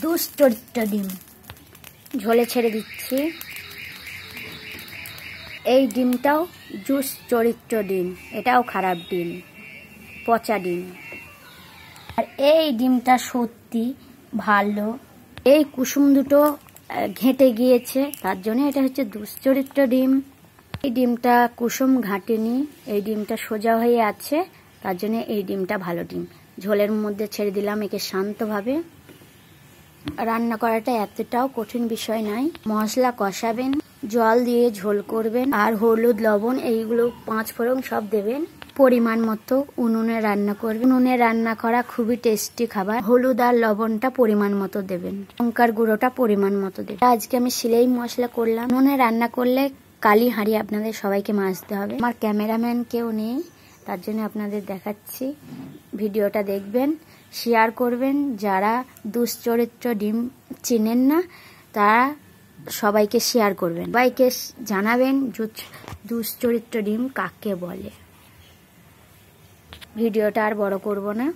দুশ্চরিত্র ডিম ঝোলে ছেড়ে দিচ্ছি। এই ডিমটাও দুশ্চরিত্র ডিম, এটাও খারাপ ডিম, পচা ডিম। আর এই ডিমটা সত্যি ভালো। এই কুসুম দুটো ঘেঁটে গিয়েছে, তার জন্য এটা হচ্ছে দুশ্চরিত্র ডিম। এই ডিমটা কুসুম ঘাটেনি, এই ডিমটা সোজা হয়ে আছে, তার জন্য এই ডিমটা ভালো ডিম। ঝোলের মধ্যে ছেড়ে দিলাম একে শান্তভাবে। রান্না করাটা এতটাও কঠিন বিষয় নয়। মশলা কষাবেন, জল দিয়ে ঝোল করবেন, আর হলুদ লবণ এইগুলো 5 ফোড়ন সব দেবেন। পরিমাণ মতো উনুনে রান্না করবেন। উনুনে রান্না করা খুবই টেস্টি খাবার। হলুদ আর লবণটা পরিমাণ মতো দেবেন, লঙ্কার গুঁড়োটা পরিমাণ মতো দেবেন। আজকে আমি সিলাই মশলা করলাম। উনুনে রান্না করলে কালি হাঁড়ি আপনাদের সবাইকে মাজতে হবে। আমার ক্যামেরাম্যান কেউ নেই, তার জন্য আপনাদের দেখাচ্ছি। ভিডিওটা দেখবেন, শেয়ার করবেন। যারা দুশ্চরিত্র ডিম চেনেন না তারা সবাইকে শেয়ার করবেন, সবাইকে জানাবেন দুশ্চরিত্র ডিম কাকে বলে। ভিডিওটা আর বড় করব না।